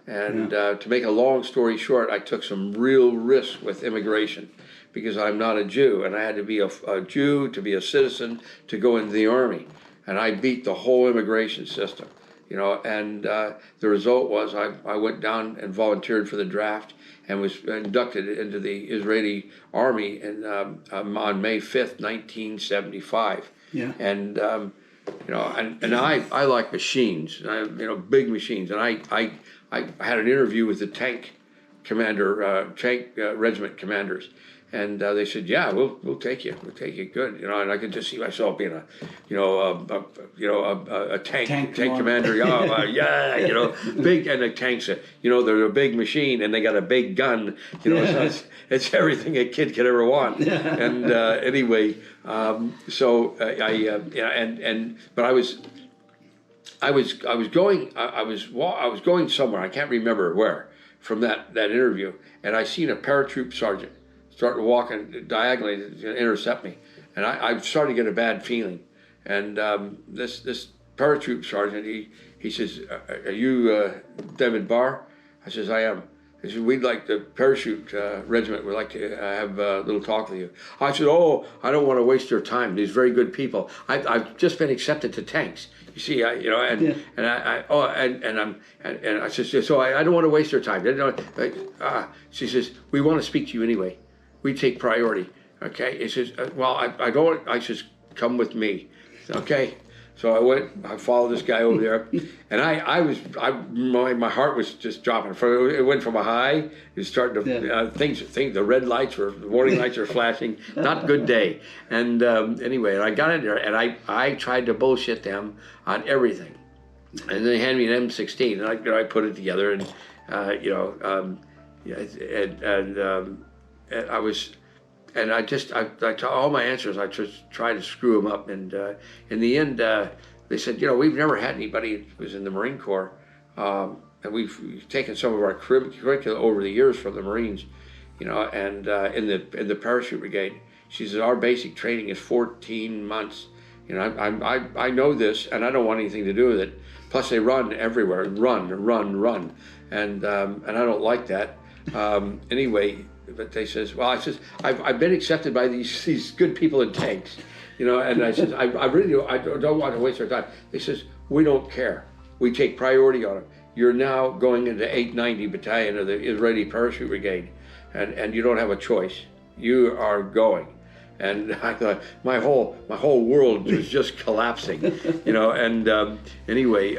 And to make a long story short, I took some real risks with immigration because I'm not a Jew, and I had to be a Jew to be a citizen to go into the Army. And I beat the whole immigration system, you know, and the result was I went down and volunteered for the draft and was inducted into the Israeli Army on May 5th, 1975. Yeah. And you know, and I like machines, you know, big machines. And I had an interview with the tank commander, regiment commanders, and they said, "Yeah, we'll take you, good," you know. And I could just see myself being a tank commander. Yeah, you know, big, and the tanks, you know, they're a big machine and they got a big gun, you know. So it's everything a kid could ever want. And anyway, so but I was going somewhere, I can't remember where, from that interview, and I seen a paratroop sergeant start walking diagonally to intercept me, and I started to get a bad feeling. And this paratroop sergeant, he says, "Are you David Barr?" I says, "I am." He said, "We'd like the parachute regiment would like to have a little talk with you." I said, "Oh, I don't want to waste your time. These very good people. I've just been accepted to tanks. You see, I said, so I don't want to waste your time." She says, "We want to speak to you anyway. We take priority." Okay. He says, "Well, I don't." I says, "Come with me." Okay. So I followed this guy over there, and my heart was just dropping. It went from a high, it was starting to, the red lights the warning lights were flashing, not good day. And anyway, I got in there, and I tried to bullshit them on everything. And they handed me an M16, and I put it together, and I was, and I all my answers, I just tried to screw them up. And in the end, they said, you know, we've never had anybody who was in the Marine Corps, and we've taken some of our curricula over the years from the Marines, you know, and in the Parachute Brigade. She says, our basic training is 14 months. You know, I know this, and I don't want anything to do with it. Plus, they run everywhere, run, and I don't like that. Anyway, but they says, well, I says, I've been accepted by these good people in tanks, you know, and I says, I really don't want to waste our time. They says, we don't care. We take priority on them. You're now going into 890 Battalion of the Israeli Parachute Brigade, and you don't have a choice. You are going. And I thought my whole world was just collapsing, you know. And anyway,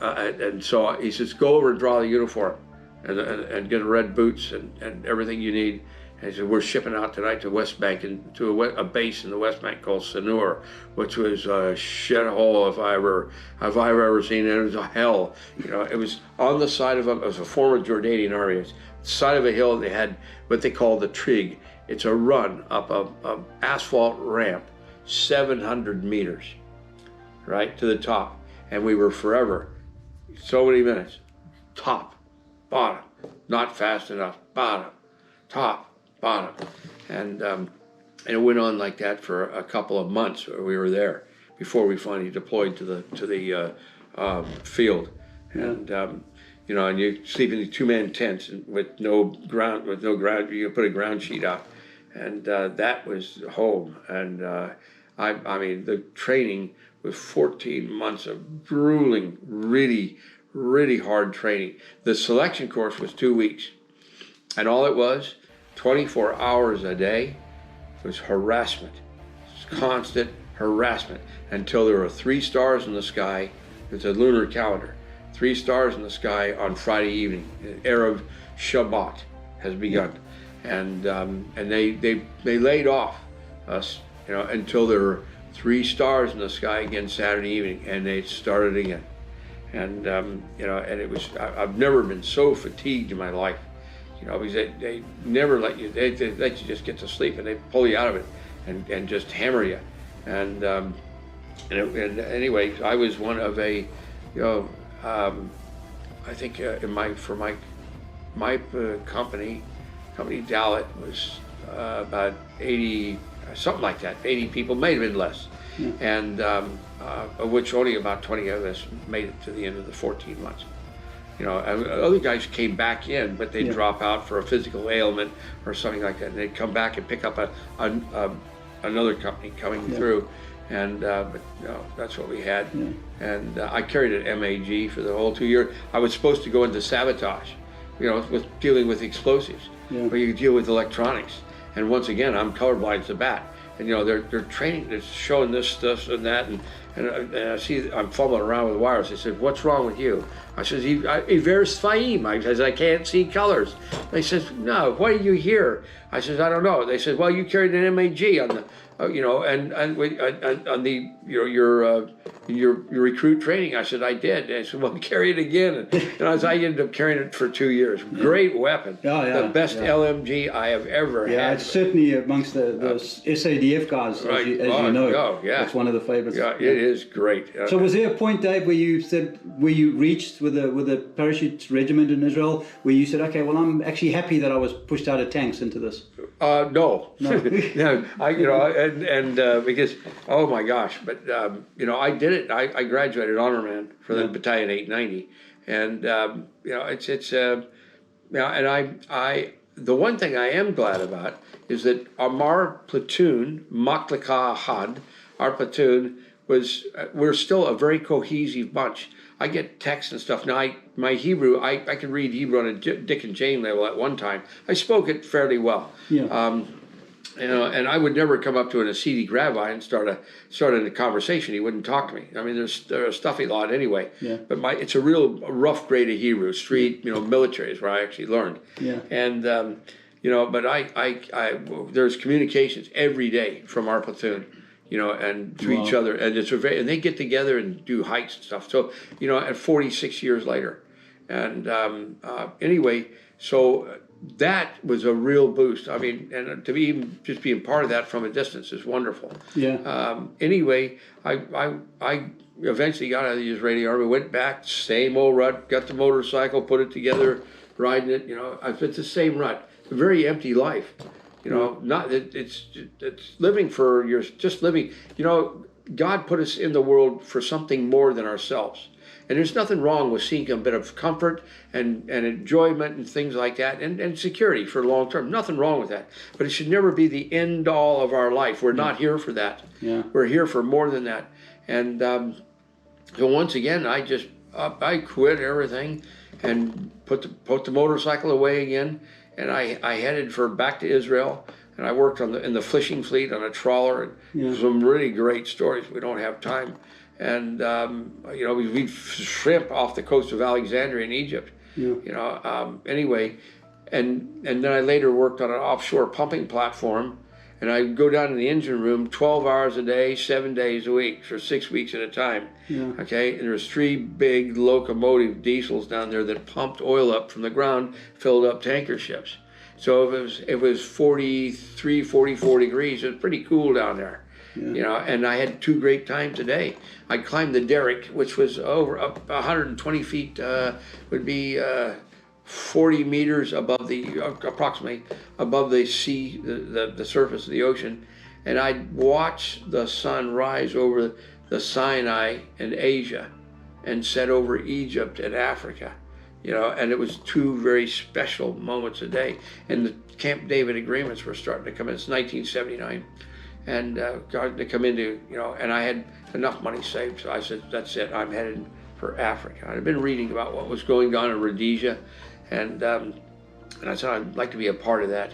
and so he says, go over and draw the uniform, and get red boots and everything you need. And he said, we're shipping out tonight to West Bank, and to a base in the West Bank called Sanur, which was a shithole if I've ever seen it. It was a hell, you know. It was on the side of it was a former Jordanian army. Side of a hill. They had what they call the trig. It's a run up a asphalt ramp, 700 meters, right to the top. And we were forever, so many minutes, top, bottom, not fast enough, bottom, top, bottom. And it went on like that for a couple of months where we were there before we finally deployed to the field. And you know, and you sleep in the two-man tents with no ground. You put a ground sheet out. And that was home. And I mean, the training was 14 months of grueling, really, really hard training. The selection course was 2 weeks. And all it was, 24 hours a day, was harassment. Constant harassment until there were 3 stars in the sky. It's a lunar calendar. 3 stars in the sky on Friday evening. Arab Shabbat has begun. And they laid off us, you know, until there were 3 stars in the sky again Saturday evening, and they started again. And you know, and it was, I've never been so fatigued in my life, you know, because they never let you, they let you just get to sleep, and they pull you out of it and just hammer you. And anyway, I was one of a, you know, I think for my company Dalit was about 80, something like that, 80 people, may have been less. Yeah. And of which only about 20 of us made it to the end of the 14 months. You know, and other guys came back in, but they'd drop out for a physical ailment or something like that. And they'd come back and pick up another company coming through. And but no, that's what we had. And I carried an MAG for the whole 2 years. I was supposed to go into sabotage, you know, with dealing with explosives, where you could deal with electronics. And once again, I'm colorblind as a bat. And you know, they're training, they're showing this and that, and I see I'm fumbling around with wires. They said, "What's wrong with you?" I said, "Ivers faim." I said, "I can't see colors." They said, "No, why are you here?" I said, "I don't know." They said, "Well, you carried an MAG on the, you know, and on the your recruit training." I said, "I did." They said, "Well, carry it again." And I ended up carrying it for 2 years. Great weapon. The best LMG I have ever had. Yeah, it's certainly amongst the SADF guys, as you know. It's one of the favorites. Yeah, it is great. So was there a point, Dave, where you reached with a parachute regiment in Israel, where you said, "Okay, well, I'm actually happy that I was pushed out of tanks into this"? No. No. You know, because, oh my gosh, but you know, I did it. I graduated honor man for the Battalion 890, and you know, it's you know, and I the one thing I am glad about is that our platoon, Maklaka Had, our platoon was, we're still a very cohesive bunch. I get texts and stuff. Now, my Hebrew, I could read Hebrew on a Dick and Jane level at one time. I spoke it fairly well. You know, and I would never come up to an Hasidic rabbi and start a conversation. He wouldn't talk to me. I mean, they're a stuffy lot anyway. But it's a real rough grade of Hebrew. Street, you know, military is where I actually learned. And you know, but there's communications every day from our platoon, you know, and to each other, and and they get together and do hikes and stuff. So, you know, at 46 years later, and anyway, so that was a real boost. I mean, and to be just being part of that from a distance is wonderful. Anyway, I eventually got out of the Israeli Army, went back, same old rut, got the motorcycle, put it together, riding it. You know, it's the same rut. A very empty life. You know, it's living for just living. You know, God put us in the world for something more than ourselves. And there's nothing wrong with seeking a bit of comfort and enjoyment and things like that, and security for long term. Nothing wrong with that. But it should never be the end all of our life. We're not here for that. We're here for more than that. And so once again, I quit everything and put the motorcycle away again, and I headed back to Israel. And I worked in the fishing fleet on a trawler, and some really great stories. We don't have time. And you know, we'd shrimp off the coast of Alexandria in Egypt. You know, anyway, and then I later worked on an offshore pumping platform, and I'd go down to the engine room 12 hours a day, 7 days a week for 6 weeks at a time. Okay, and there was 3 big locomotive diesels down there that pumped oil up from the ground, filled up tanker ships. So it was 43, 44 degrees. It was pretty cool down there. You know, and I had 2 great times a day. I climbed the derrick, which was up 120 feet, would be 40 meters above approximately above the sea, the surface of the ocean, and I'd watch the sun rise over the Sinai and Asia, and set over Egypt and Africa. You know, and it was 2 very special moments a day. And the Camp David agreements were starting to come in. It's 1979. And starting to come into, you know, and I had enough money saved, so I said, that's it, I'm headed for Africa. I'd been reading about what was going on in Rhodesia, and I said, I'd like to be a part of that.